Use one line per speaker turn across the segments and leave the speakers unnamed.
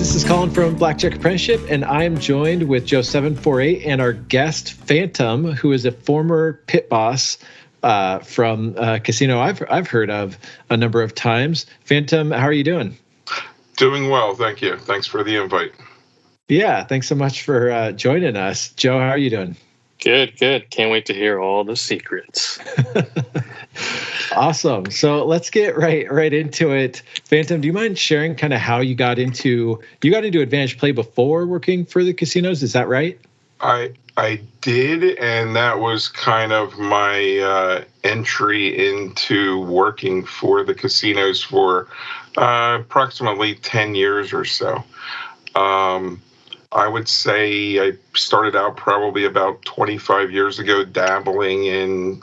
this is Colin from Blackjack Apprenticeship, and I am joined with Joe748 and our guest Phantom, who is a former pit boss from a casino I've heard of a number of times. Phantom, how are you doing?
Doing well, thank you. Thanks for the invite.
Yeah, thanks so much for joining us. Joe, how are you doing?
Good. Can't wait to hear all the secrets.
Awesome. So let's get right into it. Phantom, do you mind sharing kind of how you got into Advantage Play before working for the casinos? Is that right?
I did, and that was kind of my entry into working for the casinos for approximately 10 years or so. I would say I started out probably about 25 years ago dabbling in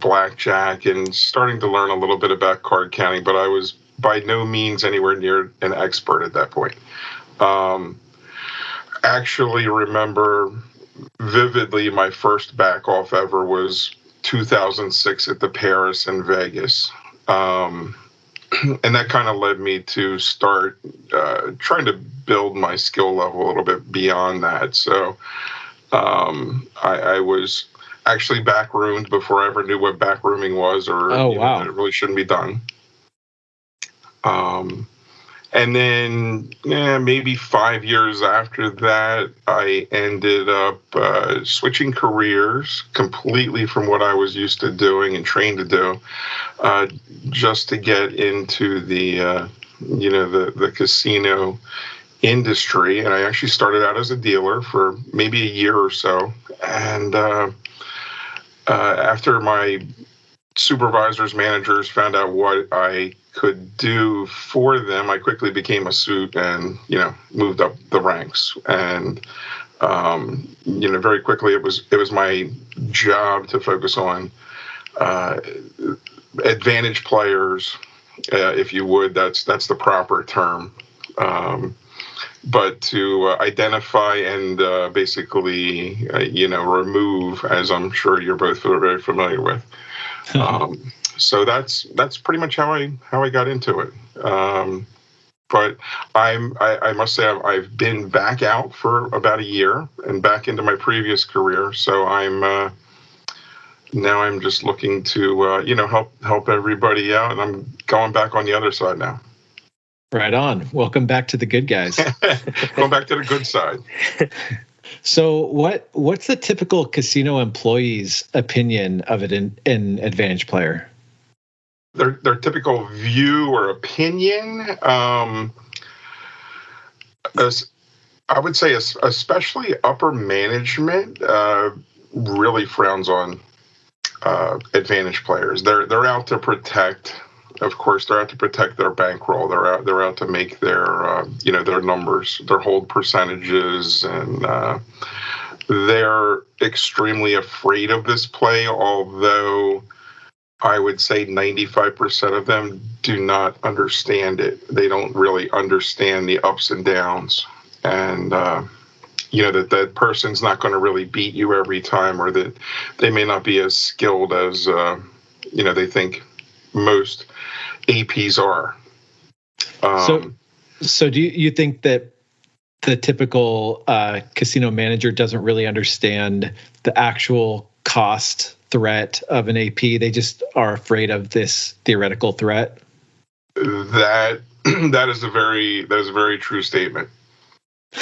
blackjack and starting to learn a little bit about card counting, but I was by no means anywhere near an expert at that point. Actually remember vividly my first backoff ever was 2006 at the Paris in Vegas. And that kind of led me to start trying to build my skill level a little bit beyond that. So I was actually backroomed before I ever knew what backrooming was, or that it really shouldn't be done. And then maybe 5 years after that, I ended up switching careers completely from what I was used to doing and trained to do, just to get into the casino industry. And I actually started out as a dealer for maybe a year or so. And after my supervisors, managers found out what I could do for them, I quickly became a suit and, moved up the ranks. And, very quickly it was my job to focus on advantage players, if you would. That's the proper term. But to identify and basically, remove, as I'm sure you're both very familiar with. So that's pretty much how I got into it. But I must say I've been back out for about a year and back into my previous career. So I'm just looking to help everybody out, and I'm going back on the other side now.
Right on. Welcome back to the good guys.
Going back to the good side.
So what's the typical casino employee's opinion of an advantage player?
Their typical view or opinion, I would say, especially upper management, really frowns on advantage players. They're out to protect. Of course, they're out to protect their bankroll. They're out to make their their numbers, their hold percentages, and they're extremely afraid of this play. Although I would say 95% of them do not understand it. They don't really understand the ups and downs, and that person's not going to really beat you every time, or that they may not be as skilled as they think most APs are.
So do you think that the typical casino manager doesn't really understand the actual cost threat of an AP? They just are afraid of this theoretical threat?
That is a very true statement.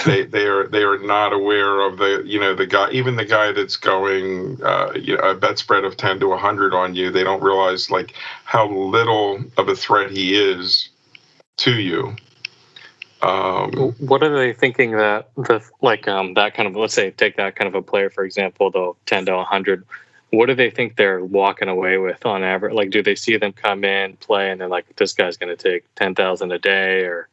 They are not aware of the guy that's going a bet spread of 10 to 100 on you. They don't realize how little of a threat he is to you.
What are they thinking that that kind of, let's say take that kind of a player, for example, though 10 to 100, what do they think they're walking away with on average? Do they see them come in, play, and they're this guy's going to take 10,000 a day, or?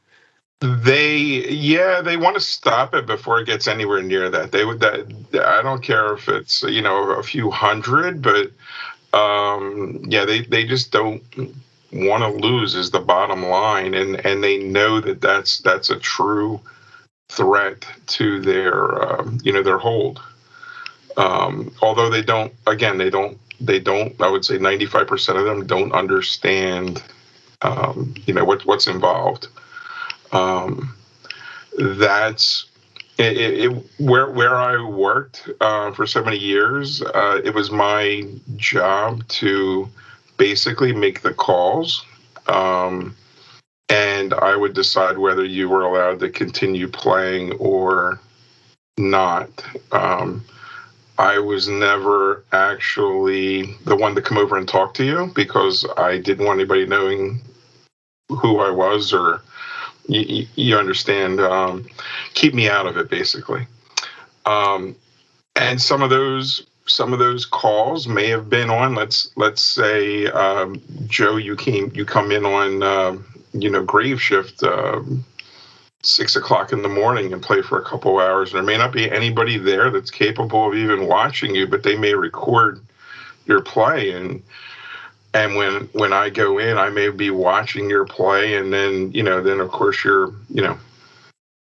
They want to stop it before it gets anywhere near that. I don't care if it's a few hundred, but they just don't want to lose is the bottom line, and they know that's a true threat to their their hold. Although they don't. I would say 95% of them don't understand what's involved. that's where I worked for so many years. It was my job to basically make the calls, and I would decide whether you were allowed to continue playing or not. I was never actually the one to come over and talk to you because I didn't want anybody knowing who I was, or you understand, keep me out of it basically. And some of those calls may have been on, let's say, Joe, you come in on grave shift, 6 o'clock in the morning and play for a couple hours. There may not be anybody there that's capable of even watching you, but they may record your play. And when I go in, I may be watching your play, and then of course you're going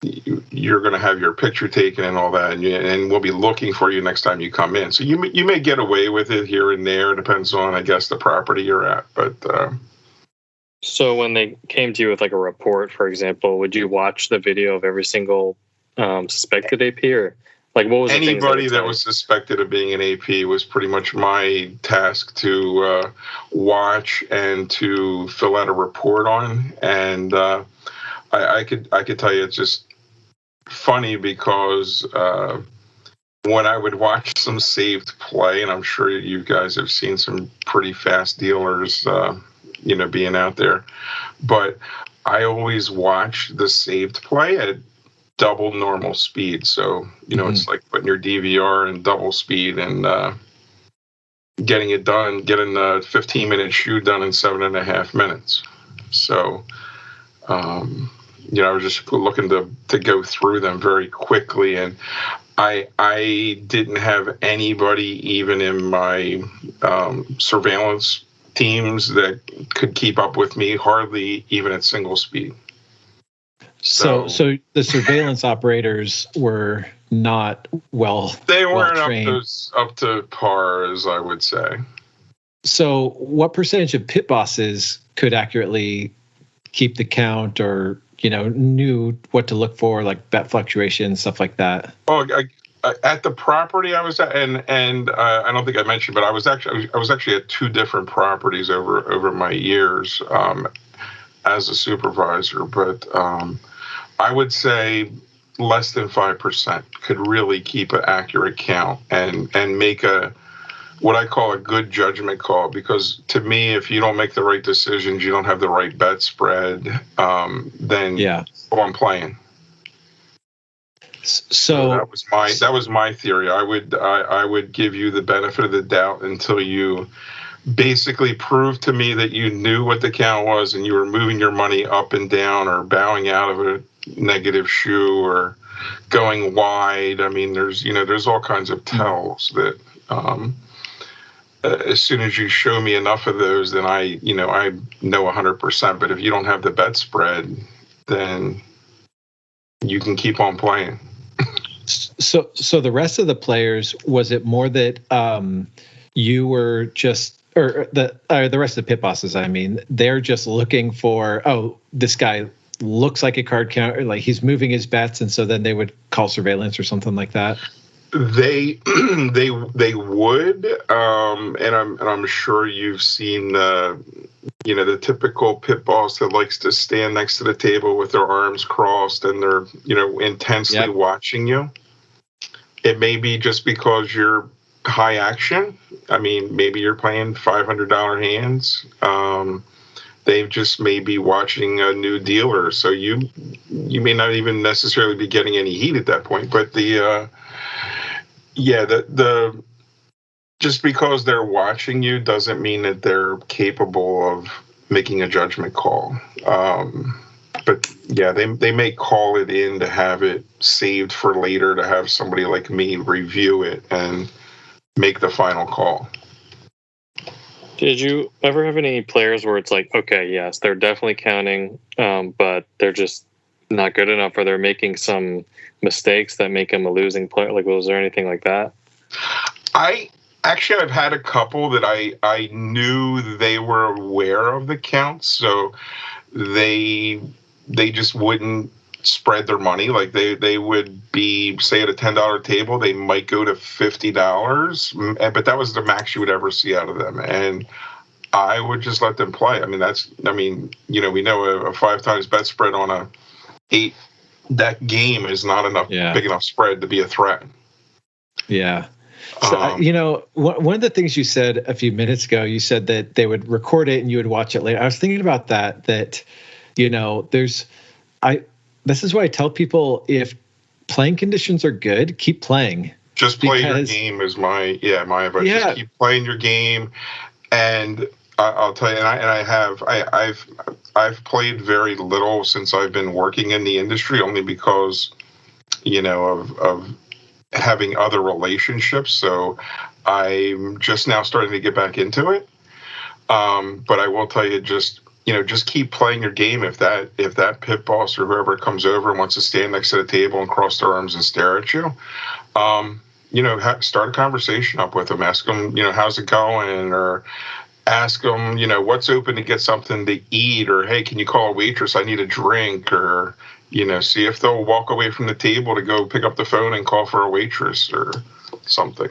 to have your picture taken and all that, and we'll be looking for you next time you come in. So you may get away with it here and there. It depends on, I guess, the property you're at, but.
So when they came to you with like a report, for example, would you watch the video of every single suspected AP, or like what was
anybody that was suspected of being an AP was pretty much my task to watch and to fill out a report on. And I could tell you it's just funny because when I would watch some saved play, and I'm sure you guys have seen some pretty fast dealers being out there, but I always watch the saved play at double normal speed. So, it's like putting your DVR in double speed and getting a 15-minute shoot done in 7.5 minutes. So, I was just looking to go through them very quickly, and I didn't have anybody even in my surveillance teams that could keep up with me, hardly even at single speed.
So the surveillance operators were not
they weren't
trained.
up to par, as I would say.
So what percentage of pit bosses could accurately keep the count, or knew what to look for, like bet fluctuations, stuff like that?
Oh, at the property I was at, and I don't think I mentioned, but I was actually at 2 different properties over my years as a supervisor. But I would say less than 5% could really keep an accurate count and make what I call a good judgment call. Because to me, if you don't make the right decisions, you don't have the right bet spread, then go on playing. So that was my theory. I would give you the benefit of the doubt until you basically proved to me that you knew what the count was and you were moving your money up and down or bowing out of a negative shoe or going wide. I mean, there's all kinds of tells that as soon as you show me enough of those, then I know 100%. But if you don't have the bet spread, then you can keep on playing.
So the rest of the players, was it more that you were just, or the rest of the pit bosses, I mean, they're just looking for, this guy looks like a card counter, like he's moving his bets, and so then they would call surveillance or something like that?
They would, and I'm sure you've seen the typical pit boss that likes to stand next to the table with their arms crossed and they're intensely watching you. It may be just because you're high action. I mean, maybe you're playing $500 hands. They just may be watching a new dealer, so you may not even necessarily be getting any heat at that point. But the just because they're watching you doesn't mean that they're capable of making a judgment call. But yeah, they may call it in to have it saved for later, to have somebody like me review it and make the final call.
Did you ever have any players where it's like, okay, yes, they're definitely counting, but they're just not good enough, or they're making some mistakes that make them a losing player? Like, was there anything like that?
I've had a couple that I knew they were aware of the counts, so they just wouldn't spread their money. Like they would be, say, at a $10 table, they might go to $50, but that was the max you would ever see out of them. And I would just let them play. I mean, we know a 5 times bet spread on a 8, that game is not enough, big enough spread to be a threat.
Yeah. So, one of the things you said a few minutes ago, you said that they would record it and you would watch it later. I was thinking about that, this is why I tell people, if playing conditions are good, keep playing.
Just play your game is my advice. Yeah. Just keep playing your game. And I'll tell you, I've played very little since I've been working in the industry, only because, of having other relationships. So I'm just now starting to get back into it. But I will tell you, just keep playing your game. If that pit boss or whoever comes over and wants to stand next to the table and cross their arms and stare at you, start a conversation up with them. Ask them, how's it going? Or ask them, what's open to get something to eat? Or, hey, can you call a waitress? I need a drink. Or, see if they'll walk away from the table to go pick up the phone and call for a waitress or something.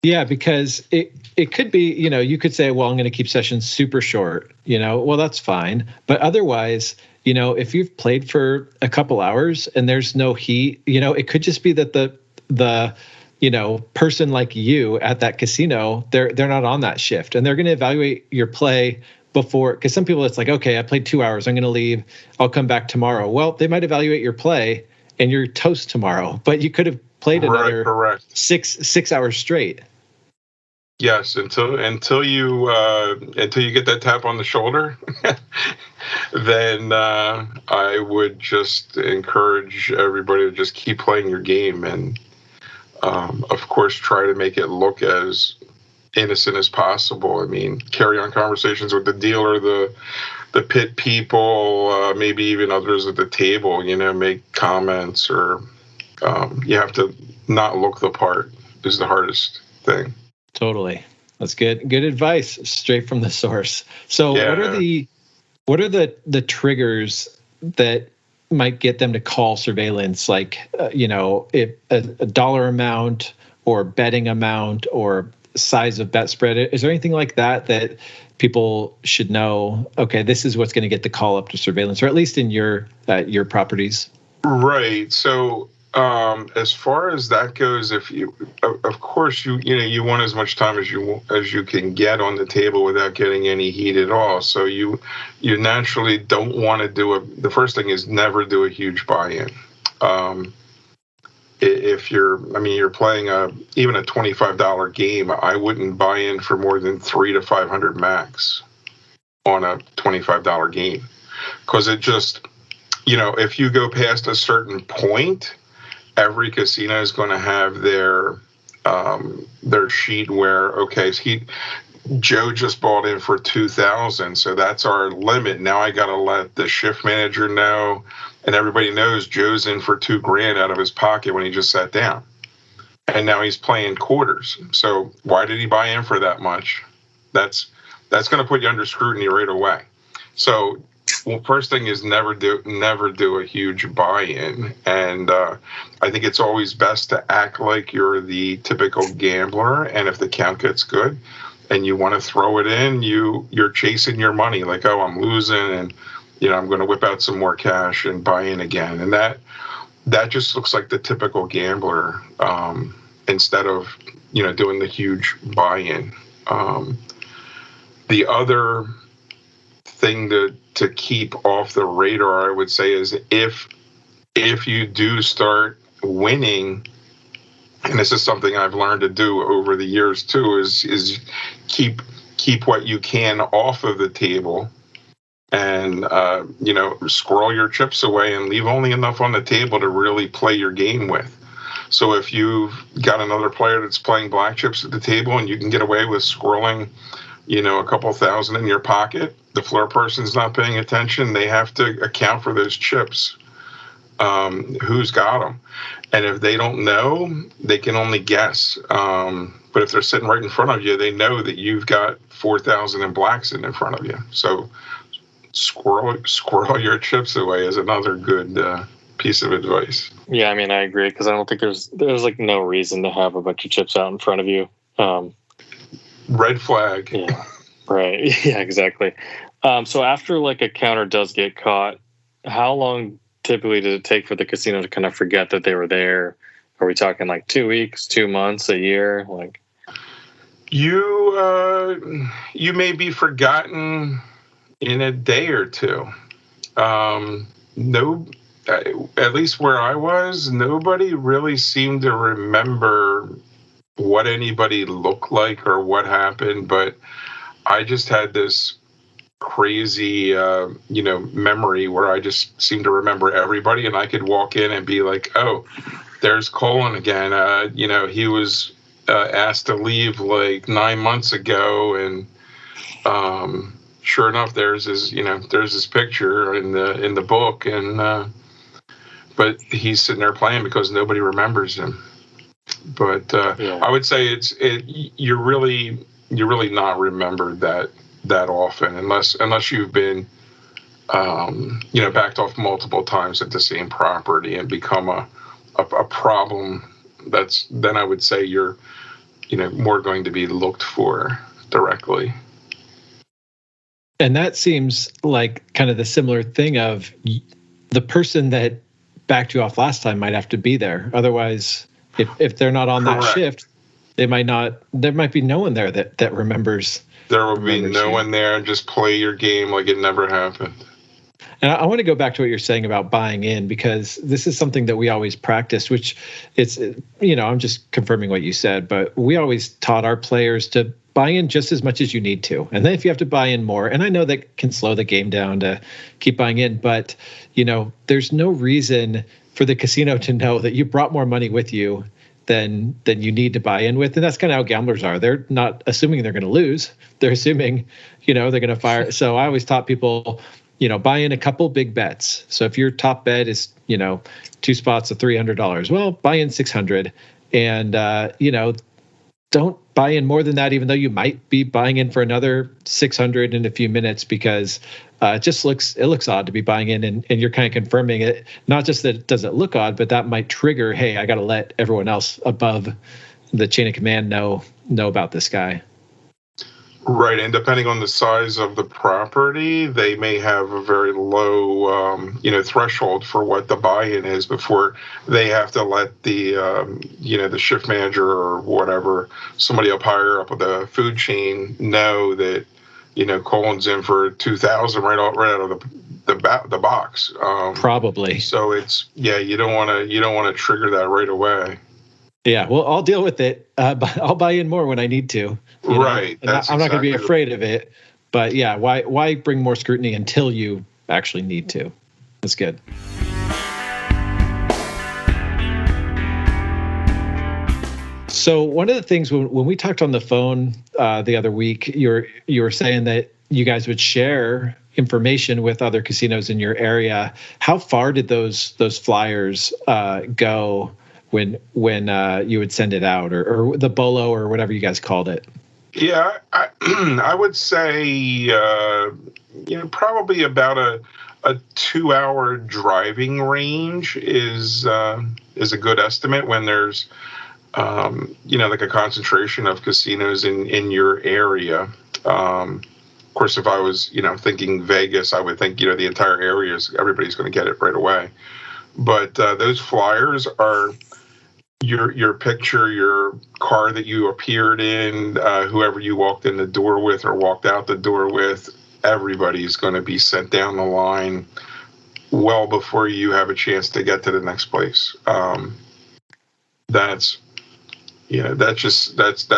Yeah, because it could be, you could say, well, I'm going to keep sessions super short, well, that's fine. But otherwise, if you've played for a couple hours and there's no heat, it could just be that the person like you at that casino, they're not on that shift, and they're going to evaluate your play before, because some people, it's like, okay, I played 2 hours, I'm going to leave, I'll come back tomorrow. Well, they might evaluate your play and you're toast tomorrow, but you could have played another 6 hours straight.
Yes, until you get that tap on the shoulder, then I would just encourage everybody to just keep playing your game, and of course try to make it look as innocent as possible. I mean, carry on conversations with the dealer, the pit people, maybe even others at the table. Make comments, or you have to not look the part is the hardest thing.
Totally. That's good. Good advice, straight from the source. So what are the triggers that might get them to call surveillance? Like, if a dollar amount or betting amount or size of bet spread, is there anything like that people should know? Okay, this is what's going to get the call up to surveillance, or at least in your properties.
Right. So, as far as that goes, if you, of course, you want as much time as you can get on the table without getting any heat at all. So you naturally don't want to the first thing is never do a huge buy-in. If you're playing even a $25 game, I wouldn't buy in for more than $300 to $500 max on a $25 game, because it just, if you go past a certain point, every casino is going to have their sheet where, okay, Joe just bought in for $2,000, so that's our limit. Now I got to let the shift manager know, and everybody knows Joe's in for $2,000 out of his pocket when he just sat down, and now he's playing quarters. So why did he buy in for that much? That's going to put you under scrutiny right away. So, first thing is never do a huge buy-in, and I think it's always best to act like you're the typical gambler. And if the count gets good, and you want to throw it in, you're chasing your money. Like, oh, I'm losing, and I'm going to whip out some more cash and buy in again, and that just looks like the typical gambler, instead of doing the huge buy-in. The other thing to keep off the radar, I would say, is if you do start winning, and this is something I've learned to do over the years too, is keep what you can off of the table, and squirrel your chips away and leave only enough on the table to really play your game with. So if you've got another player that's playing black chips at the table and you can get away with squirreling a couple thousand in your pocket, the floor person's not paying attention. They have to account for those chips. Who's got them? And if they don't know, they can only guess. But if they're sitting right in front of you, they know that you've got 4,000 in black sitting in front of you. So squirrel your chips away is another good piece of advice.
Yeah, I mean, I agree, because I don't think there's like no reason to have a bunch of chips out in front of you.
Red flag.
Yeah, right. Yeah, exactly. So after like a counter does get caught, how long typically does it take for the casino to kind of forget that they were there? Are we talking like 2 weeks, 2 months, a year? Like,
you may be forgotten in a day or two. No, at least where I was, nobody really seemed to remember what anybody looked like or what happened, but I just had this crazy, memory where I just seemed to remember everybody, and I could walk in and be like, oh, there's Colin again. He was asked to leave like 9 months ago, and sure enough, there's his picture in the book, and but he's sitting there playing because nobody remembers him. But I would say you're really not remembered that often unless you've been backed off multiple times at the same property and become a problem. Then I would say you're more going to be looked for directly.
And that seems like kind of the similar thing of the person that backed you off last time might have to be there. Otherwise, if they're not on
Correct.
that shift, there might be no one there that remembers.
There will be no one there. Just play your game like it never happened.
And I want to go back to what you're saying about buying in, because this is something that we always practiced, which it's, I'm just confirming what you said, but we always taught our players to buy in just as much as you need to. And then if you have to buy in more, and I know that can slow the game down to keep buying in, but, there's no reason for the casino to know that you brought more money with you than you need to buy in with. And that's kind of how gamblers are. They're not assuming they're going to lose. They're assuming, they're going to fire. So I always taught people, buy in a couple big bets. So if your top bet is, 2 spots of $300, well, buy in 600, and, don't buy in more than that, even though you might be buying in for another 600 in a few minutes, because it looks odd to be buying in, and you're kind of confirming it. Not just that it doesn't look odd, but that might trigger, hey, I got to let everyone else above the chain of command know about this guy.
Right, and depending on the size of the property, they may have a very low, threshold for what the buy-in is before they have to let the, the shift manager or whatever, somebody up higher up with the food chain know that, Colin's in for 2,000 right out of the box.
Probably.
So you don't want to trigger that right away.
Yeah, well, I'll deal with it. I'll buy in more when I need to.
Right.
I'm not going to be afraid of it. But yeah, why bring more scrutiny until you actually need to? That's good. So one of the things when we talked on the phone the other week, you were saying that you guys would share information with other casinos in your area. How far did those flyers go when you would send it out, or the bolo, or whatever you guys called it?
Yeah, I would say probably about a 2-hour driving range is a good estimate when there's like a concentration of casinos in your area. Of course, if I was thinking Vegas, I would think the entire area everybody's going to get it right away. But those flyers are your picture, your car that you appeared in, whoever you walked in the door with or walked out the door with, everybody's going to be sent down the line well before you have a chance to get to the next place. That's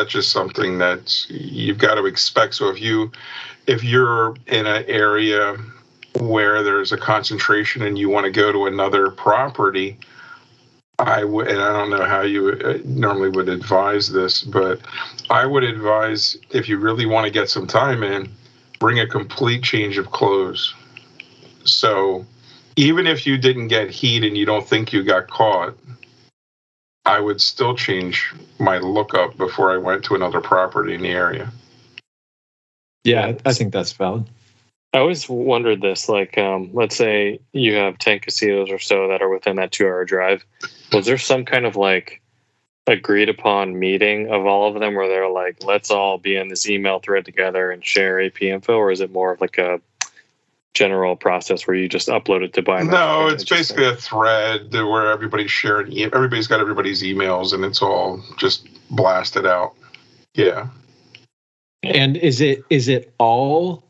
just something that you've got to expect. So if you're in an area where there's a concentration and you want to go to another property, and I don't know how you normally would advise this, but I would advise, if you really want to get some time in, bring a complete change of clothes. So even if you didn't get heat and you don't think you got caught, I would still change my lookup before I went to another property in the area.
Yeah, I think that's valid.
I always wondered this, like, let's say you have 10 casinos or so that are within that 2-hour drive. Was there some kind of like agreed upon meeting of all of them where they're like, let's all be in this email thread together and share AP info? Or is it more of like a general process where you just upload it to biometric?
No, it's basically a thread where everybody's sharing, everybody's got everybody's emails and it's all just blasted out. Yeah.
And is it all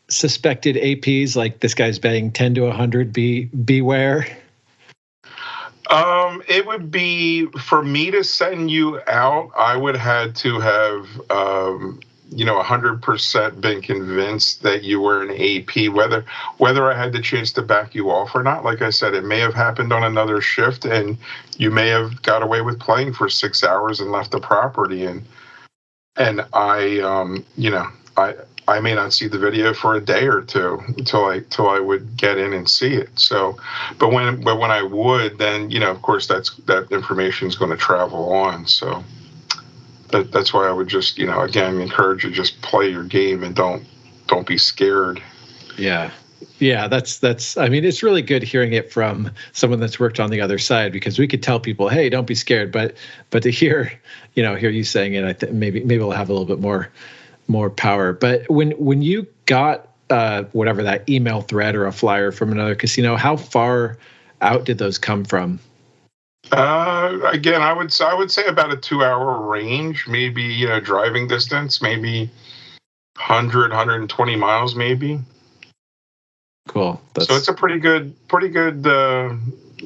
suspected APs, like this guy's betting 10 to 100, beware?
It would be, for me to send you out, I would have to have 100% been convinced that you were an AP, whether I had the chance to back you off or not. Like I said, it may have happened on another shift and you may have got away with playing for 6 hours and left the property, and I may not see the video for a day or two until I would get in and see it. So, but when I would, then of course that information is going to travel on. So that's why I would just again encourage you, just play your game and don't be scared.
Yeah. That's. I mean, it's really good hearing it from someone that's worked on the other side, because we could tell people, hey, don't be scared, but to hear you saying it, I think maybe we'll have a little bit more power. But when you got whatever, that email thread or a flyer from another casino, how far out did those come from?
Again, I would say about a 2-hour range, maybe driving distance, maybe 120 miles, maybe.
Cool.
So it's a pretty good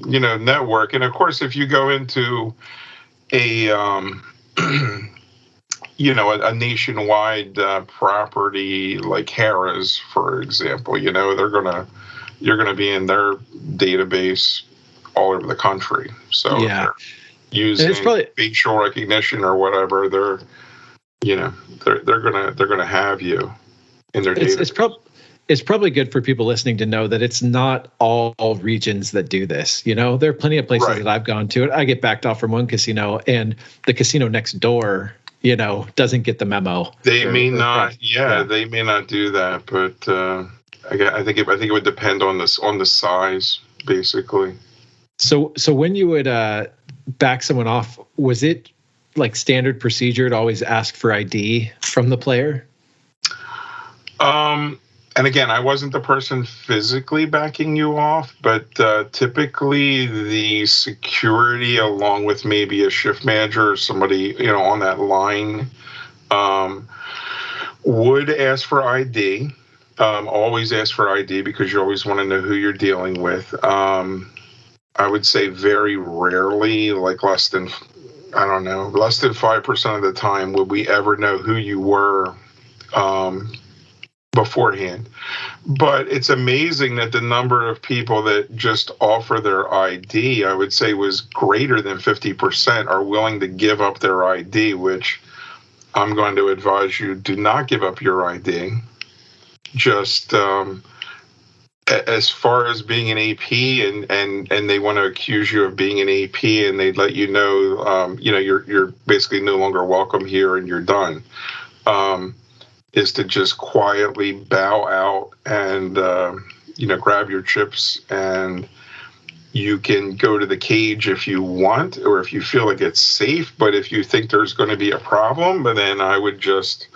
network. And of course, if you go into a a nationwide property like Harrah's, for example, you're gonna be in their database all over the country. So
yeah,
using facial recognition or whatever, they're gonna have you in their database.
It's probably good for people listening to know that it's not all regions that do this. There are plenty of places that I've gone to. I get backed off from one casino, and the casino next door, doesn't get the memo.
They may not. Yeah, they may not do that, but I think it would depend on the size, basically.
So when you would back someone off, was it like standard procedure to always ask for ID from the player?
And again, I wasn't the person physically backing you off, but typically the security, along with maybe a shift manager or somebody on that line, would ask for ID. Always ask for ID, because you always want to know who you're dealing with. I would say very rarely, like less than 5% of the time, would we ever know who you were beforehand. But it's amazing that the number of people that just offer their ID, I would say, was greater than 50% are willing to give up their ID, which I'm going to advise you, do not give up your ID. Just as far as being an AP, and they want to accuse you of being an AP, and they let you know, you're basically no longer welcome here and you're done. Is to just quietly bow out and grab your chips, and you can go to the cage if you want, or if you feel like it's safe. But if you think there's going to be a problem, then I would just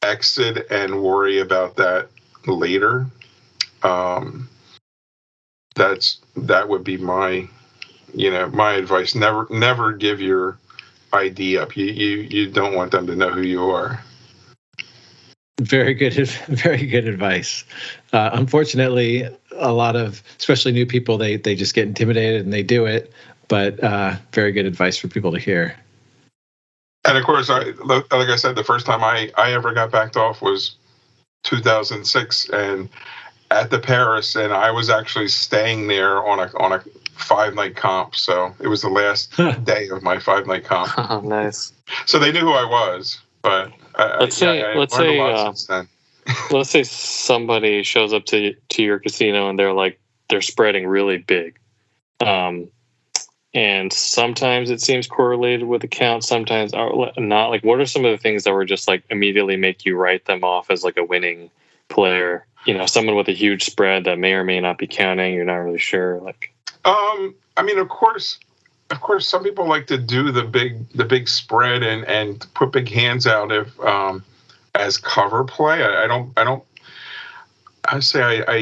exit and worry about that later. That would be my advice. Never give your ID up. You don't want them to know who you are.
Very good advice. Unfortunately, a lot of, especially new people, they just get intimidated and they do it. But very good advice for people to hear.
And of course, like I said, the first time I ever got backed off was 2006, and at the Paris, and I was actually staying there on a 5-night comp. So it was the last day of my 5-night comp.
Oh, nice.
So they knew who I was, but.
Let's say somebody shows up to your casino and they're spreading really big, and sometimes it seems correlated with accounts, sometimes not. Like, what are some of the things that were just like immediately make you write them off as like a winning player? Someone with a huge spread that may or may not be counting. You're not really sure.
I mean, of course, some people like to do the big spread and put big hands out if as cover play. I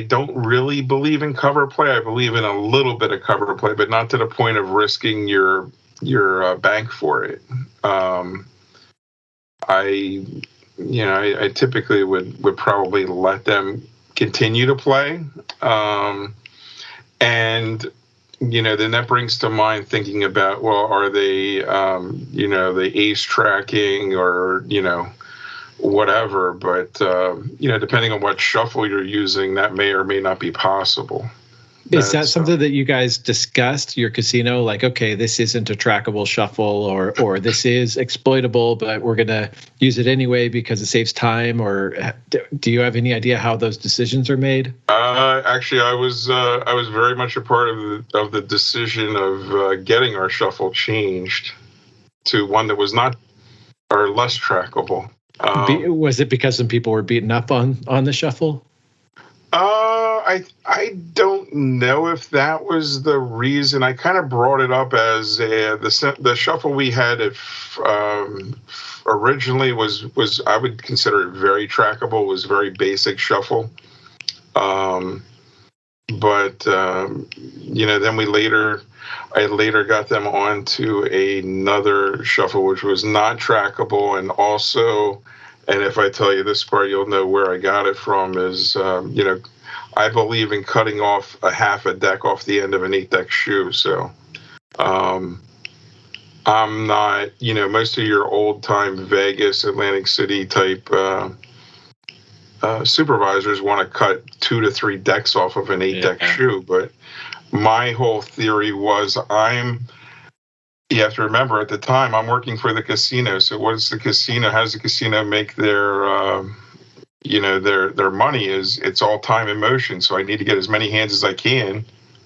don't really believe in cover play. I believe in a little bit of cover play, but not to the point of risking your bank for it. I typically would probably let them continue to play, and then that brings to mind thinking about, well, are they the ace tracking or whatever, but depending on what shuffle you're using, that may or may not be possible.
Is that something that you guys discussed, your casino? Like, okay, this isn't a trackable shuffle, or this is exploitable, but we're going to use it anyway because it saves time? Or do you have any idea how those decisions are made?
Actually, I was very much a part of the decision of getting our shuffle changed to one that was not or less trackable.
Was it because some people were beaten up on the shuffle?
I don't know if that was the reason. I kind of brought it up as the shuffle we had originally was I would consider it very trackable. It was very basic shuffle. But then I later got them onto another shuffle which was not trackable, and also, and if I tell you this part, you'll know where I got it from, is I believe in cutting off a half a deck off the end of an 8-deck shoe. So I'm not, most of your old time Vegas, Atlantic City type supervisors want to cut 2 to 3 decks off of an 8-deck shoe. But my whole theory was you have to remember, at the time I'm working for the casino. So how does the casino make their their money? Is it's all time and motion. So I need to get as many hands as I can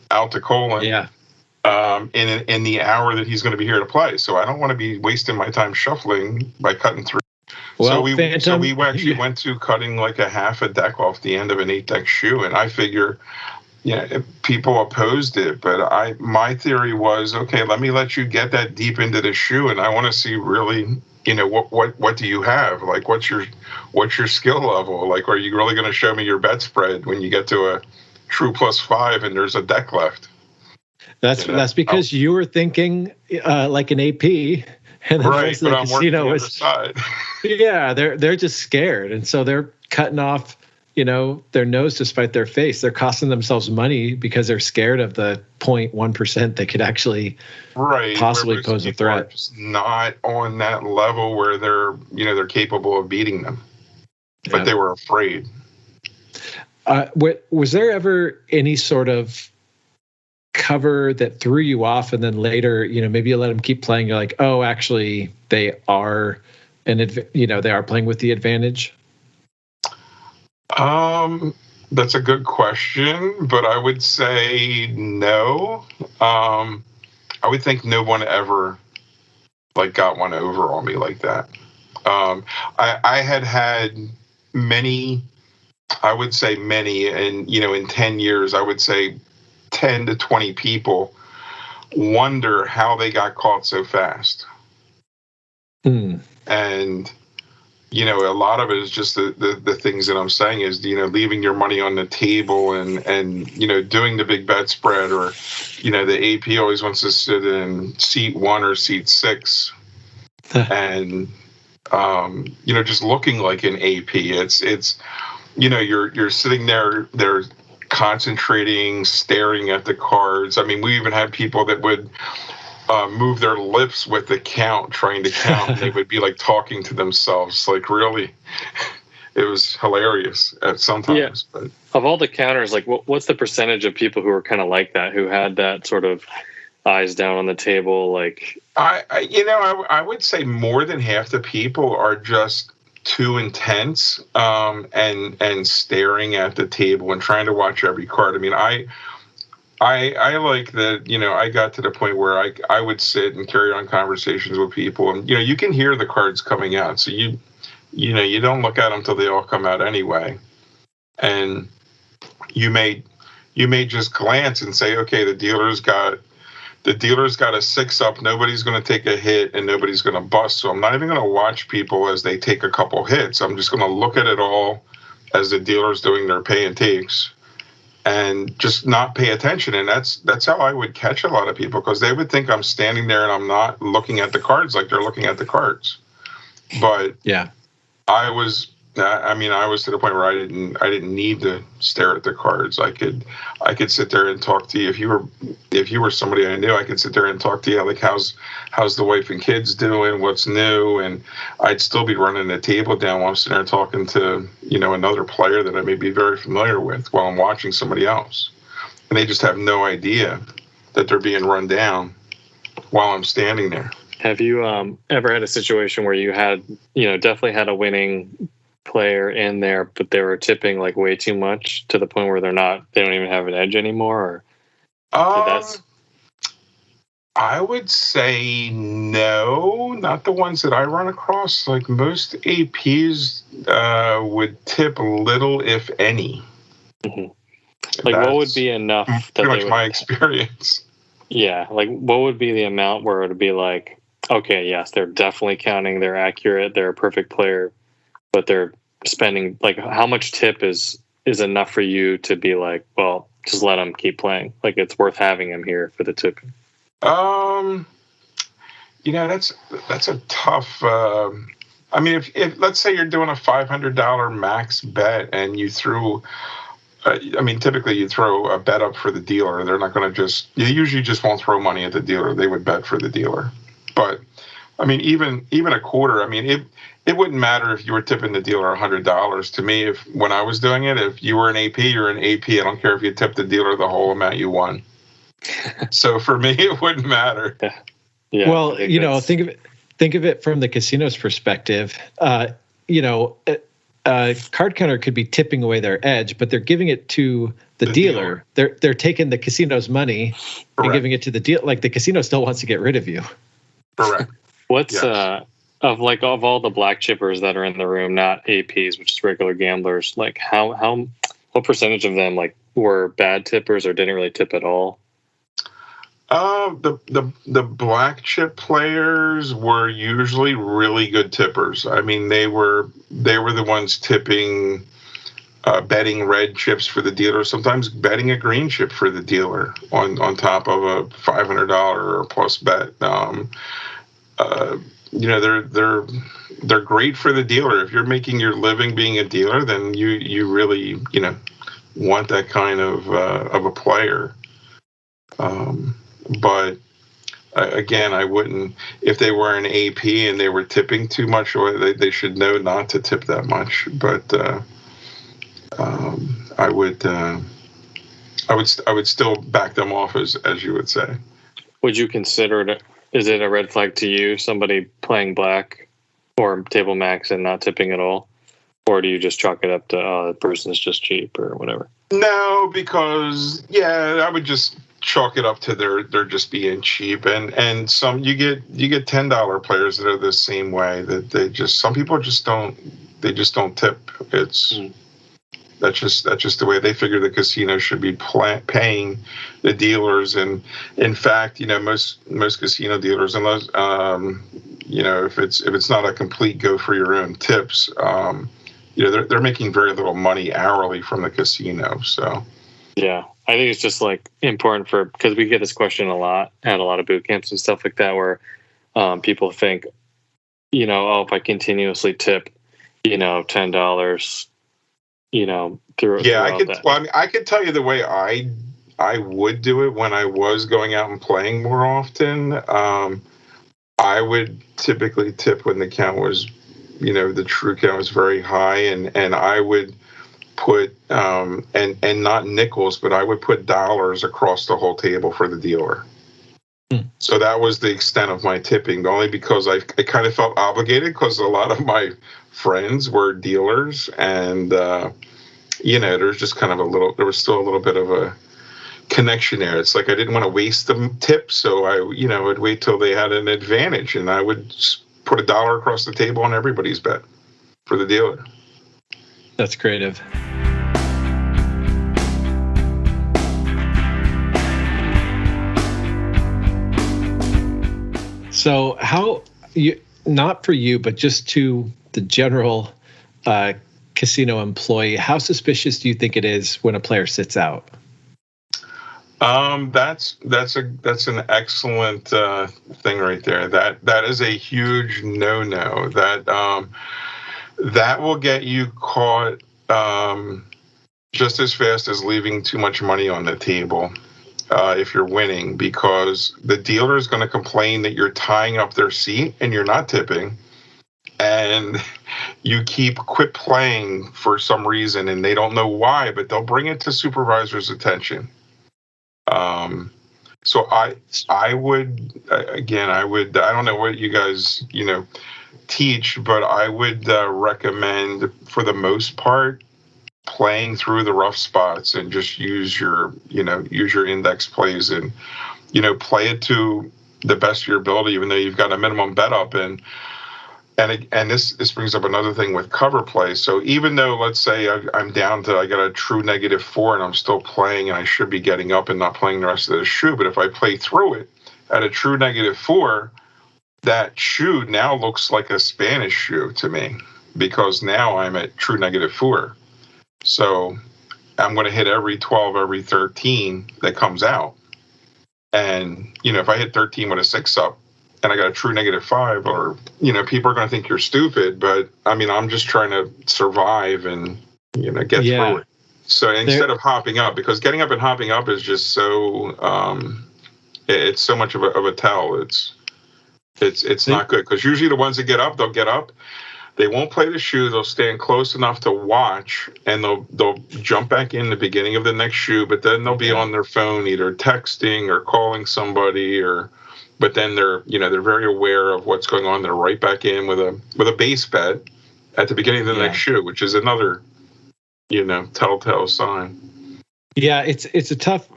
out to Colin in the hour that he's going to be here to play. So I don't want to be wasting my time shuffling by cutting through.
Well,
so we actually went to cutting like a half a deck off the end of an 8-deck shoe, and I figure people opposed it, but my theory was, okay, let me let you get that deep into the shoe, and I want to see really what do you have? Like, what's your skill level? Like, are you really going to show me your bet spread when you get to a true +5 and there's a deck left?
That's because you were thinking like an AP, and the rest of the casino was. Yeah, they're just scared, and so they're cutting off their nose to spite their face. They're costing themselves money because they're scared of the 0.1% that could actually possibly pose a threat.
Just not on that level where they're capable of beating them, but they were afraid.
Was there ever any sort of cover that threw you off, and then later, maybe you let them keep playing? You're like, oh, actually, they are they are playing with the advantage?
That's a good question, but I would say no. I would think no one ever got one over on me like that. I had many, I would say many, and in 10 years, I would say 10 to 20 people wonder how they got caught so fast. And a lot of it is just the things that I'm saying is, leaving your money on the table and doing the big bet spread, or, the AP always wants to sit in seat 1 or seat 6 and, just looking like an AP. It's you're sitting there, they're concentrating, staring at the cards. I mean, we even had people that would move their lips with the count, trying to count. They would be talking to themselves. Really, it was hilarious at sometimes. Yeah. But
of all the counters, what's the percentage of people who are kind of like that, who had that sort of eyes down on the table?
I would say more than half the people are just too intense and staring at the table and trying to watch every card. I mean, I like that, I got to the point where I would sit and carry on conversations with people, and, you can hear the cards coming out. So you don't look at them till they all come out anyway. and you may just glance and say, okay, the dealer's got a 6 up, nobody's going to take a hit and nobody's going to bust. So I'm not even going to watch people as they take a couple hits. I'm just going to look at it all as the dealer's doing their pay and takes and just not pay attention. And that's how I would catch a lot of people, because they would think I'm standing there and I'm not looking at the cards like they're looking at the cards. But yeah, I was to the point where I didn't need to stare at the cards. I could sit there and talk to you. If you were somebody I knew, I could sit there and talk to you, like how's the wife and kids doing, what's new, and I'd still be running the table down while I'm sitting there talking to, another player that I may be very familiar with while I'm watching somebody else. And they just have no idea that they're being run down while I'm standing there.
Have you ever had a situation where you had, definitely had a winning player in there, but they were tipping like way too much to the point where they don't even have an edge anymore?
I would say no, not the ones that I run across. Like most APs would tip little, if any.
Mm-hmm. Like what would be enough?
Pretty much my experience.
Yeah, like what would be the amount where it would be like, okay, yes, they're definitely counting, they're accurate, they're a perfect player, but they're spending, like, how much tip is enough for you to be like, well, just let them keep playing, like it's worth having them here for the tipping?
That's a tough. I mean, if let's say you're doing a $500 max bet and you threw, typically you throw a bet up for the dealer. They're not going to you usually just won't throw money at the dealer. They would bet for the dealer. But I mean, even a quarter. I mean, it wouldn't matter if you were tipping the dealer $100. To me, when I was doing it, if you were an AP, you're an AP. I don't care if you tipped the dealer the whole amount you won. So for me, it wouldn't matter.
Yeah. Well, think of it from the casino's perspective. Card counter could be tipping away their edge, but they're giving it to the dealer. They're taking the casino's money and giving it to the deal. Like the casino still wants to get rid of you.
Correct.
What's of all the black chippers that are in the room, not APs, which is regular gamblers, like what percentage of them like were bad tippers or didn't really tip at all?
The black chip players were usually really good tippers. I mean, they were the ones tipping, betting red chips for the dealer, sometimes betting a green chip for the dealer on top of a $500 or plus bet. They're great for the dealer. If you're making your living being a dealer, then you really want that kind of a player. But again, I wouldn't, if they were an AP and they were tipping too much, they should know not to tip that much. But I would still back them off, as you would say.
Would you consider it? Is it a red flag to you, somebody playing black or table max and not tipping at all? Or do you just chalk it up to, the person's just cheap or whatever?
No, because I would just chalk it up to they're just being cheap, and some you get $10 players that are the same way, that some people just don't tip. It's that's just the way they figure the casino should be paying the dealers. And in fact, most casino dealers, unless if it's not a complete go for your own tips, they're making very little money hourly from the casino. So
yeah, I think it's just like important because we get this question a lot at a lot of boot camps and stuff like that, where people think, if I continuously tip, $10, through.
Yeah, I could tell you the way I would do it when I was going out and playing more often. I would typically tip when the count was, the true count was very high, and I would put and not nickels, but I would put dollars across the whole table for the dealer. So that was the extent of my tipping, only because I kind of felt obligated, because a lot of my friends were dealers, and there's just kind of there was still a little bit of a connection there. It's like I didn't want to waste the tip, so I would wait till they had an advantage, and I would put $1 across the table on everybody's bet for the dealer.
That's creative. So how you, not for you, but just to the general casino employee, how suspicious do you think it is when a player sits out?
That's an excellent thing right there. That is a huge no-no. That will get you caught just as fast as leaving too much money on the table if you're winning, because the dealer is going to complain that you're tying up their seat and you're not tipping, and you quit playing for some reason and they don't know why, but they'll bring it to supervisor's attention. So I would, again, I don't know what you guys, teach, but I would recommend, for the most part, playing through the rough spots and just use your index plays and, play it to the best of your ability, even though you've got a minimum bet up. And this brings up another thing with cover play. So even though, let's say I'm down to, I got a true -4 and I'm still playing and I should be getting up and not playing the rest of the shoe, but if I play through it at a true -4, that shoe now looks like a Spanish shoe to me, because now I'm at true -4. So I'm going to hit every 12, every 13 that comes out. And, if I hit 13 with a 6 up, and I got a true -5, or, people are going to think you're stupid, but I mean, I'm just trying to survive and, get through it. So instead of hopping up, because getting up and hopping up is just so, it's so much of a tell. It's not good, because usually the ones that get up, they'll get up. They won't play the shoe. They'll stand close enough to watch, and they'll jump back in the beginning of the next shoe, but then they'll be on their phone, either texting or calling somebody, but then they're very aware of what's going on. They're right back in with a base bet at the beginning of the next shoe, which is another, telltale sign.
Yeah, it's a tough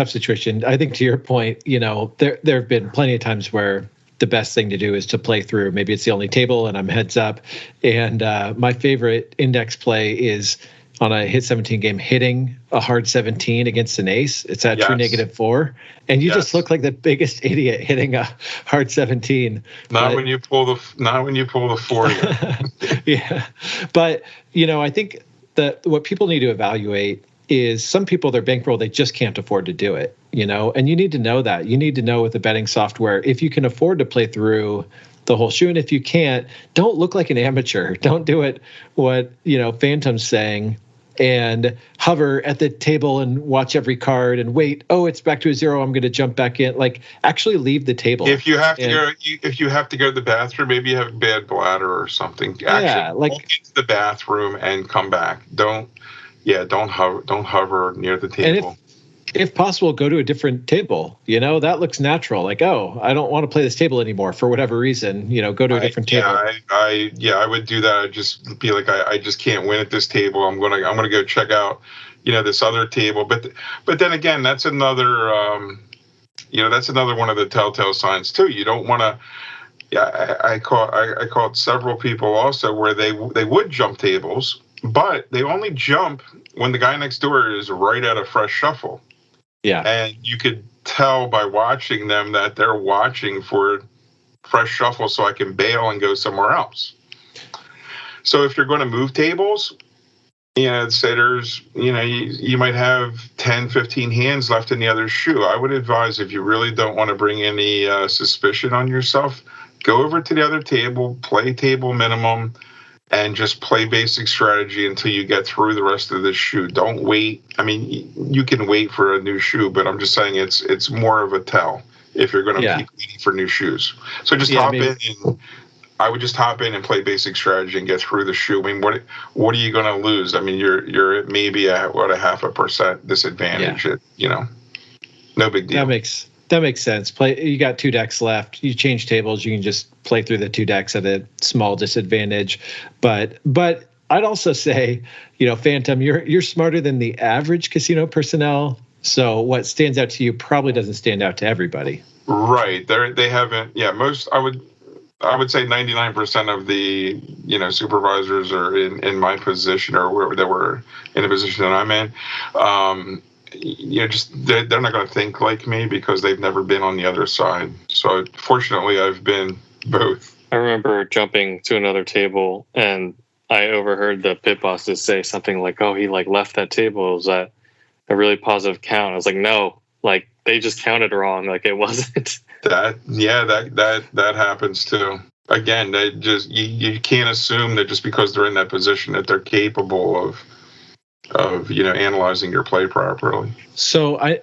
situation. I think, to your point, there have been plenty of times where the best thing to do is to play through. Maybe it's the only table and I'm heads up. And my favorite index play is on a hit 17 game, hitting a hard 17 against an ace. It's at true -4. And you just look like the biggest idiot hitting a hard 17.
Not when you pull the 4.
Yeah. But, I think that what people need to evaluate is, some people, their bankroll, they just can't afford to do it, and you need to know that. You need to know with the betting software, if you can afford to play through the whole shoe, and if you can't, don't look like an amateur. Don't do it what, Phantom's saying, and hover at the table and watch every card and wait, it's back to a 0, I'm going to jump back in. Like, actually leave the table.
If you have to go to the bathroom, maybe you have a bad bladder or something. Actually, walk into the bathroom and come back. Don't hover near the table.
And if possible, go to a different table. That looks natural. Like, I don't want to play this table anymore for whatever reason. Go to a different table.
I would do that. I'd just be like, I just can't win at this table. I'm gonna go check out, this other table. But then again, that's another one of the telltale signs too. You don't want to. Yeah, I caught several people also where they would jump tables, but they only jump when the guy next door is right at a fresh shuffle.
Yeah.
And you could tell by watching them that they're watching for fresh shuffle so I can bail and go somewhere else. So if you're going to move tables, say there's, you might have 10, 15 hands left in the other shoe. I would advise, if you really don't want to bring any suspicion on yourself, go over to the other table, play table minimum, and just play basic strategy until you get through the rest of the shoe. Don't wait. I mean, you can wait for a new shoe, but I'm just saying it's more of a tell if you're going to keep waiting for new shoes. So just hop in, and I would just hop in and play basic strategy and get through the shoe. I mean, what are you going to lose? I mean, you're maybe at a 0.5% disadvantage.
Yeah.
No big deal.
That makes sense. You got 2 decks left. You change tables. You can just play through the 2 decks at a small disadvantage. But I'd also say, Phantom, you're smarter than the average casino personnel. So what stands out to you probably doesn't stand out to everybody.
Right. They haven't. Yeah. Most. I would say 99% of the supervisors are in my position, or wherever they were in a position that I'm in. just they're not going to think like me because they've never been on the other side. So fortunately, I've been both.
I remember jumping to another table and I overheard the pit bosses say something like, "Oh, he like left that table. Was that a really positive count?" I was like, "No, like they just counted wrong. Like it wasn't."
That happens too. Again, they just you can't assume that just because they're in that position that they're capable of analyzing your play properly.
So I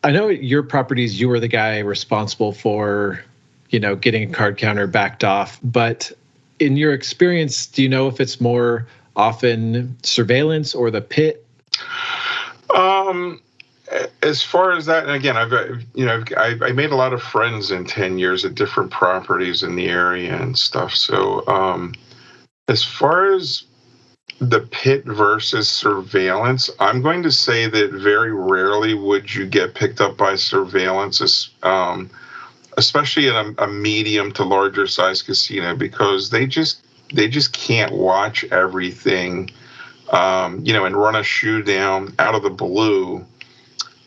know at your properties you were the guy responsible for getting a card counter backed off, but in your experience, do you know if it's more often surveillance or the pit?
As far as that, and again, I made a lot of friends in 10 years at different properties in the area and stuff. So as far as the pit versus surveillance, I'm going to say that very rarely would you get picked up by surveillance, especially in a medium to larger size casino, because they just can't watch everything, and run a shoe down out of the blue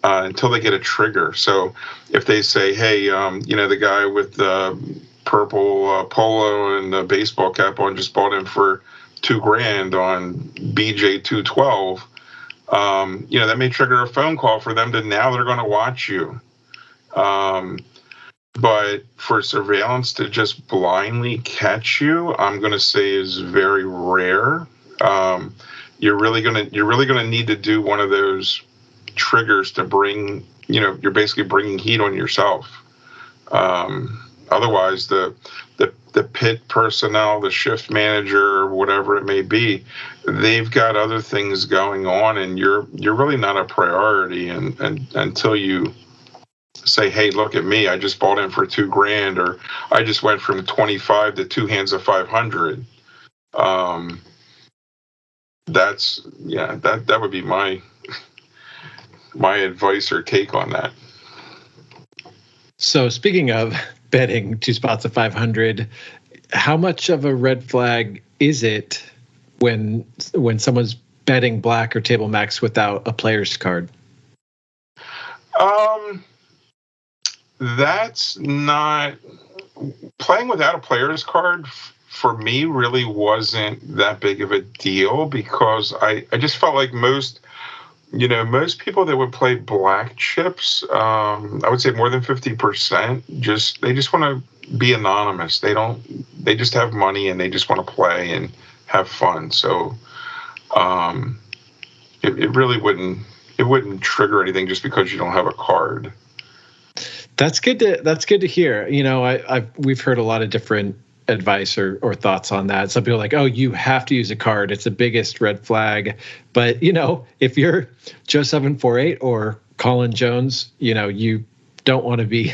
until they get a trigger. So if they say, hey, the guy with the purple polo and the baseball cap on just bought him for $2,000 on BJA083, that may trigger a phone call for them now they're going to watch you. But for surveillance to just blindly catch you, I'm going to say is very rare. You're really going to need to do one of those triggers to bring, you're basically bringing heat on yourself. Otherwise, the pit personnel, the shift manager, whatever it may be, they've got other things going on, and you're really not a priority, and until you say, hey, look at me, I just bought in for $2,000, or I just went from 25 to 2 hands of 500. That would be my advice or take on that.
So speaking of betting 2 spots of 500, how much of a red flag is it when someone's betting black or table max without a player's card?
That's not playing without a player's card for me really wasn't that big of a deal, because I just felt like most people that would play black chips, I would say more than 50%, they just want to be anonymous. They just have money and they just want to play and have fun. So it really wouldn't trigger anything just because you don't have a card.
That's good to hear. We've heard a lot of different advice or thoughts on that. Some people are like, oh, you have to use a card. It's the biggest red flag. But, if you're Joe748 or Colin Jones, you don't want to be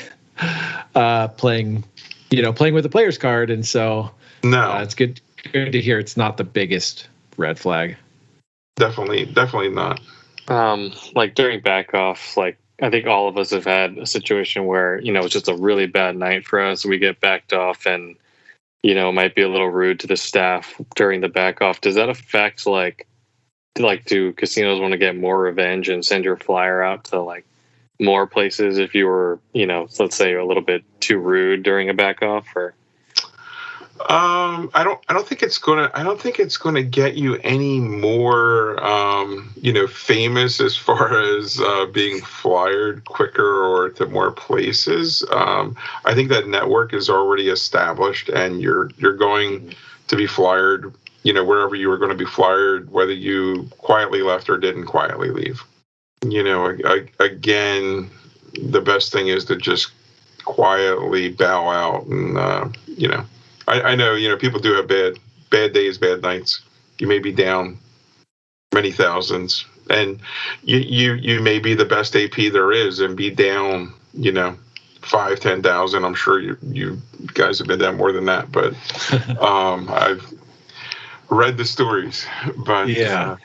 playing with a player's card. And so it's good to hear it's not the biggest red flag.
Definitely not.
Like during backoff, like I think all of us have had a situation where, it's just a really bad night for us. We get backed off and, it might be a little rude to the staff during the back off. Does that affect do casinos want to get more revenge and send your flyer out to more places if you were, let's say a little bit too rude during a back off? Or
I don't think it's gonna get you any more famous as far as being flyered quicker or to more places. I think that network is already established, and you're going to be flyered wherever you were going to be flyered, whether you quietly left or didn't quietly leave. Again, the best thing is to just quietly bow out, and I know, people do have bad days, bad nights. You may be down many thousands, and you may be the best AP there is and be down, 5,000-10,000. I'm sure you guys have been down more than that, but I've read the stories. But the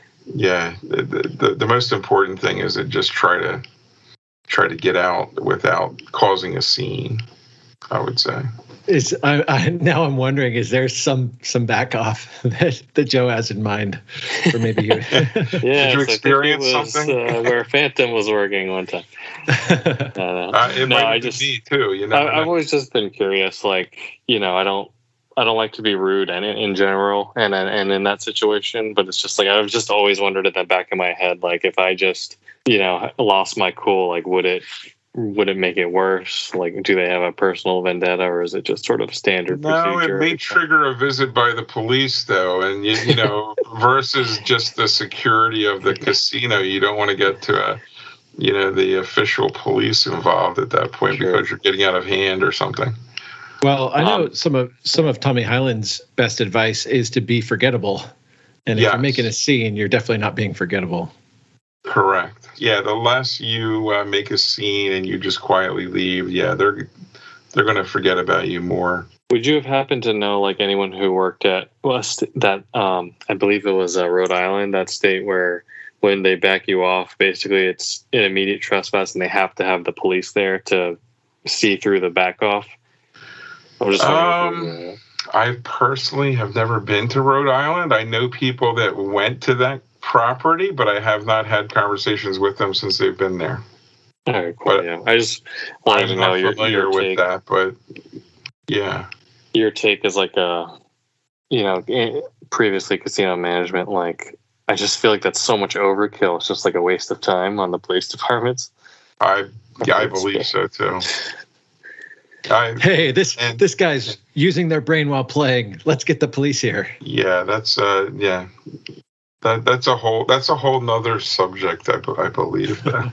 most important thing is to just try to get out without causing a scene, I would say.
Now I'm wondering, is there some backoff that Joe has in mind, or maybe you?
Did
you experience something
where Phantom was working one time?
It might have been me too.
I've always just been curious. Like, I don't like to be rude in general, and in that situation. But it's just like I've just always wondered in the back of my head, like if I just lost my cool, like would it make it worse? Like, do they have a personal vendetta, or is it just sort of standard procedure?
No, it may trigger a visit by the police, though, and versus just the security of the casino. You don't want to get to the official police involved at that point because you're getting out of hand or something.
Well, I know some of Tommy Hyland's best advice is to be forgettable, and if you're making a scene, you're definitely not being forgettable.
Correct. Yeah, the less you make a scene and you just quietly leave, they're going to forget about you more.
Would you have happened to know like anyone who worked at that? I believe it was Rhode Island, that state where when they back you off, basically it's an immediate trespass, and they have to have the police there to see through the back off.
I personally have never been to Rhode Island. I know people that went to that property, but I have not had conversations with them since they've been there.
All right, cool. But I just wanted to know your
with
take.
That, but yeah,
your take is like previously casino management. Like, I just feel like that's so much overkill. It's just like a waste of time on the police departments.
I believe so too.
This guy's using their brain while playing. Let's get the police here.
Yeah, that's That's a whole nother subject, I believe. That.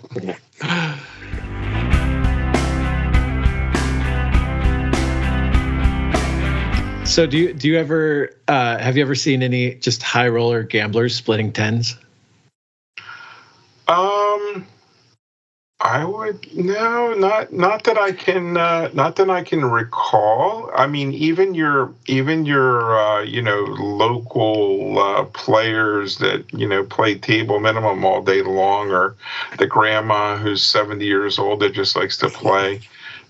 So do you ever have you ever seen any just high roller gamblers splitting tens?
I would not that I can recall. I mean, even your local players that play table minimum all day long, or the grandma who's 70 years old that just likes to play,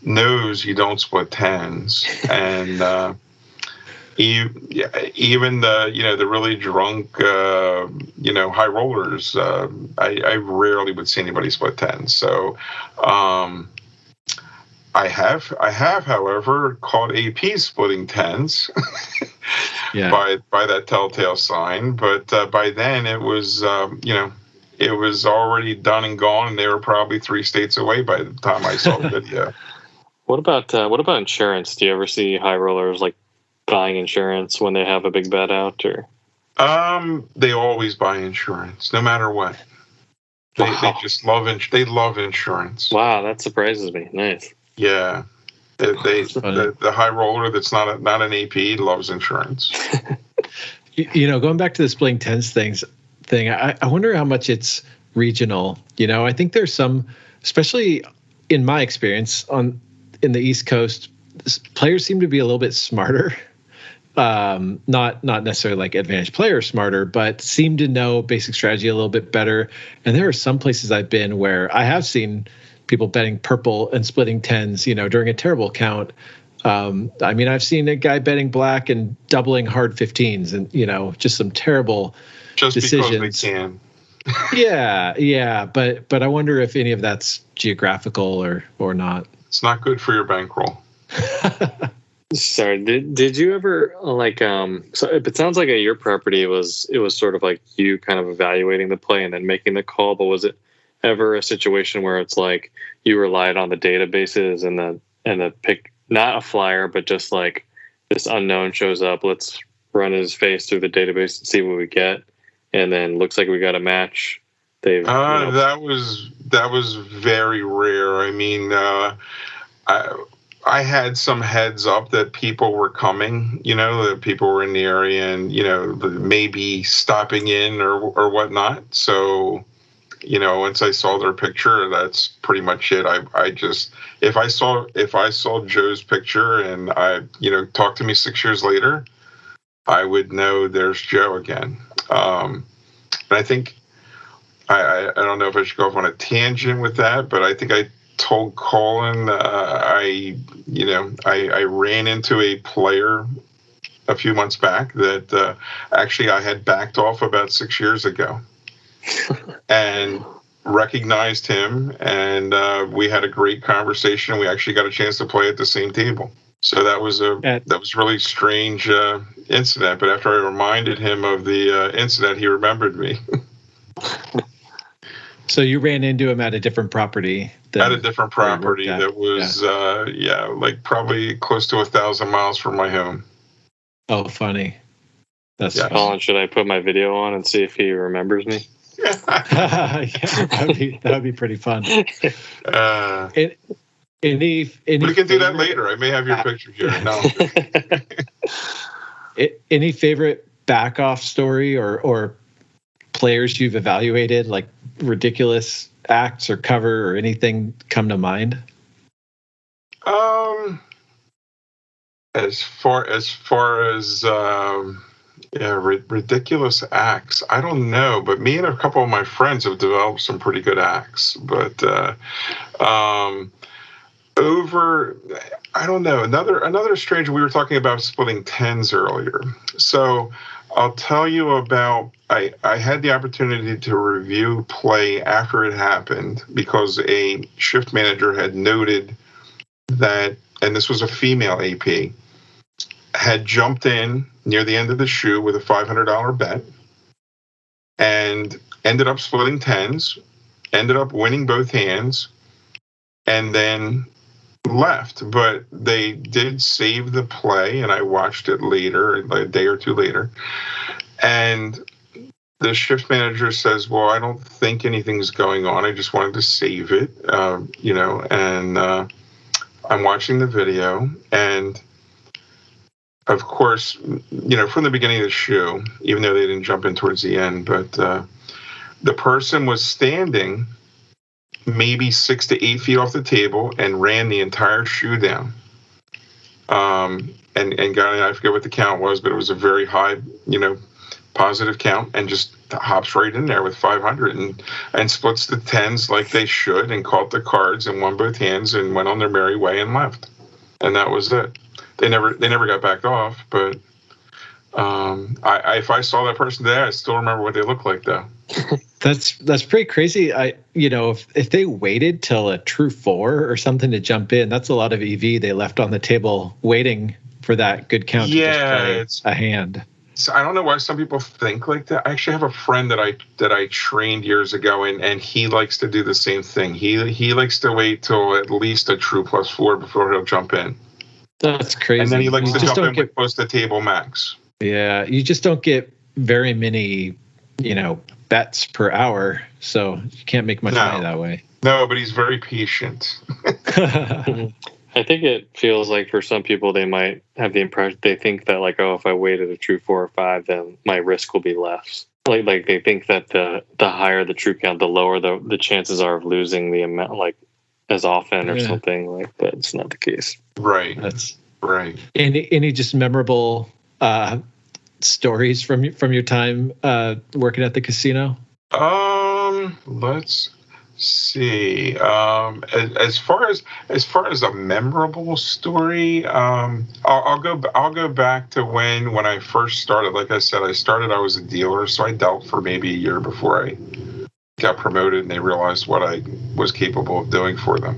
knows you don't split tens, and even the really drunk high rollers, I rarely would see anybody split tens. So I have however caught AP splitting tens by that telltale sign, but by then it was it was already done and gone, and they were probably 3 states away by the time I saw the video.
What about insurance? Do you ever see high rollers like buying insurance when they have a big bet out, or?
They always buy insurance, no matter what. They just love insurance.
Wow, that surprises me. Nice.
Yeah, the high roller that's not an AP loves insurance.
Going back to the splitting tens thing, I wonder how much it's regional. I think there's some, especially in my experience in the East Coast, players seem to be a little bit smarter. Not necessarily like advanced player smarter, but seem to know basic strategy a little bit better. And there are some places I've been where I have seen people betting purple and splitting tens, during a terrible count. I've seen a guy betting black and doubling hard 15s, and just some terrible decisions.
Because they can.
Yeah, but I wonder if any of that's geographical or not.
It's not good for your bankroll.
Sorry, did you ever so it sounds like at your property it was sort of like you kind of evaluating the play and then making the call, but was it ever a situation where it's like you relied on the databases and the pick, not a flyer, but just like this unknown shows up, let's run his face through the database and see what we get, and then looks like we got a match?
That was very rare. I mean, I had some heads up that people were coming, that people were in the area and, maybe stopping in or whatnot. So, once I saw their picture, that's pretty much it. I just, if I saw Joe's picture and talked to me 6 years later, I would know there's Joe again. And I think, I don't know if I should go off on a tangent with that, but I think I told Colin I ran into a player a few months back that actually I had backed off about 6 years ago, and recognized him, and we had a great conversation. We actually got a chance to play at the same table. So that was really strange incident. But after I reminded him of the incident, he remembered me.
So you ran into him at a different property.
At a different property that was like probably close to 1,000 miles from my home.
Oh, funny. That's funny.
Colin, should I put my video on and see if he remembers me?
Yeah, that would be pretty fun. Any
we can do that later. I may have your picture here. No.
Any favorite backoff story or players you've evaluated, like ridiculous acts or cover or anything come to mind?
As far as ridiculous acts, I don't know, but me and a couple of my friends have developed some pretty good acts. But I don't know, another strange, we were talking about splitting tens earlier. So I'll tell you about, I had the opportunity to review play after it happened because a shift manager had noted that, and this was a female AP, had jumped in near the end of the shoe with a $500 bet and ended up splitting tens, ended up winning both hands, and then left. But they did save the play, and I watched it later, a day or two later, and the shift manager says, well, I don't think anything's going on. I just wanted to save it, and I'm watching the video, and of course, from the beginning of the shoe, even though they didn't jump in towards the end, but the person was standing maybe 6 to 8 feet off the table and ran the entire shoe down. And got, I forget what the count was, but it was a very high, positive count, and just hops right in there with 500 and splits the tens like they should, and caught the cards and won both hands and went on their merry way and left. And that was it. They never got backed off, but if I saw that person today, I still remember what they looked like, though.
That's pretty crazy. If they waited till a true 4 or something to jump in, that's a lot of EV they left on the table waiting for that good count to just play a hand.
So I don't know why some people think like that. I actually have a friend that I trained years ago, and he likes to do the same thing. He likes to wait till at least a true +4 before he'll jump in.
That's crazy.
And then he likes to jump in with close to table max.
Yeah, you just don't get very many, bets per hour, so you can't make much money that way.
No, but he's very patient.
I think it feels like for some people they might have the impression, they think that like, oh, if I waited a true 4 or 5, then my risk will be less. Like they think that the higher the true count, the lower the chances are of losing the amount, like as often or something. Like, but it's not the case.
Right.
That's
right.
Any just memorable stories from your time working at the casino?
Let's see. As far as a memorable story, I'll go back to when I first started. Like I said, I was a dealer, so I dealt for maybe a year before I got promoted, and they realized what I was capable of doing for them.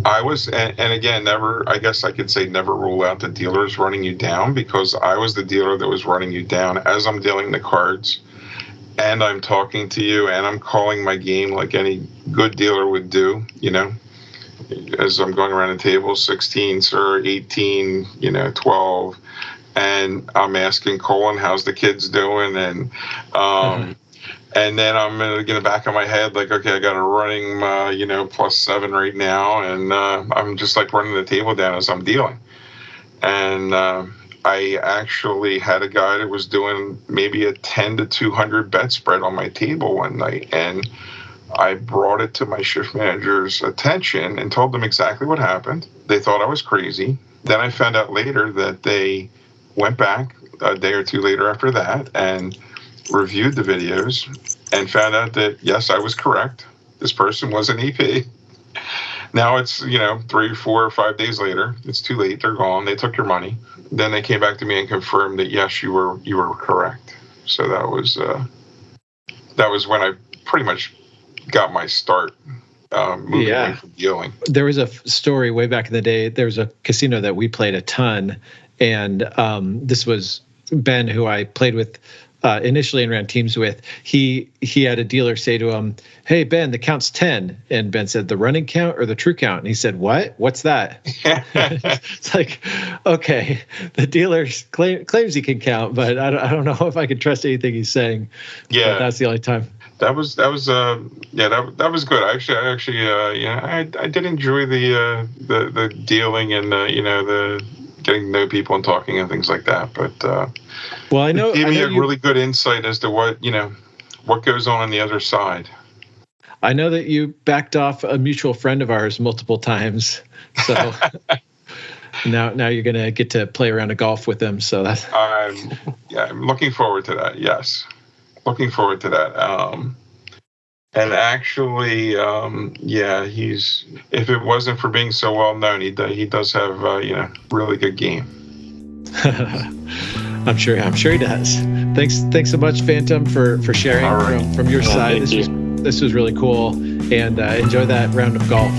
I was, and again, I guess I could say never rule out the dealers running you down, because I was the dealer that was running you down as I'm dealing the cards, and I'm talking to you, and I'm calling my game like any good dealer would do, as I'm going around the table, 16, sir, 18, 12, and I'm asking Colin, how's the kids doing? And, and then I'm in the back of my head, like, okay, I got a running, +7 right now. And I'm just like running the table down as I'm dealing. And I actually had a guy that was doing maybe a 10 to 200 bet spread on my table one night. And I brought it to my shift manager's attention and told them exactly what happened. They thought I was crazy. Then I found out later that they went back a day or two later after that and reviewed the videos and found out that, yes, I was correct. This person was an EP. Now it's, 3, 4, or 5 days later. It's too late. They're gone. They took your money. Then they came back to me and confirmed that yes, you were correct. So that was when I pretty much got my start moving away from dealing.
There was a story way back in the day. There was a casino that we played a ton, and this was Ben, who I played with initially and ran teams with. He had a dealer say to him, "Hey Ben, the count's 10." And Ben said, "The running count or the true count?" And he said, "What? What's that?" It's like, okay, the dealer claims he can count, but I don't know if I can trust anything he's saying.
Yeah,
but that's the only time.
That was good. I did enjoy the dealing and the getting to know people and talking and things like that. But
well, I know
it gave me a really good insight as to what goes on the other side.
I know that you backed off a mutual friend of ours multiple times, so now you're gonna get to play around a golf with him. So that's
I'm looking forward to that. Yes, looking forward to that. And actually, he's, if it wasn't for being so well known, he does have really good game.
I'm sure he does. Thanks so much, Phantom, for sharing from your side. This was really cool, and enjoy that round of golf.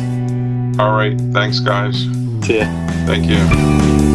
All right, thanks guys.
See ya.
Thank you.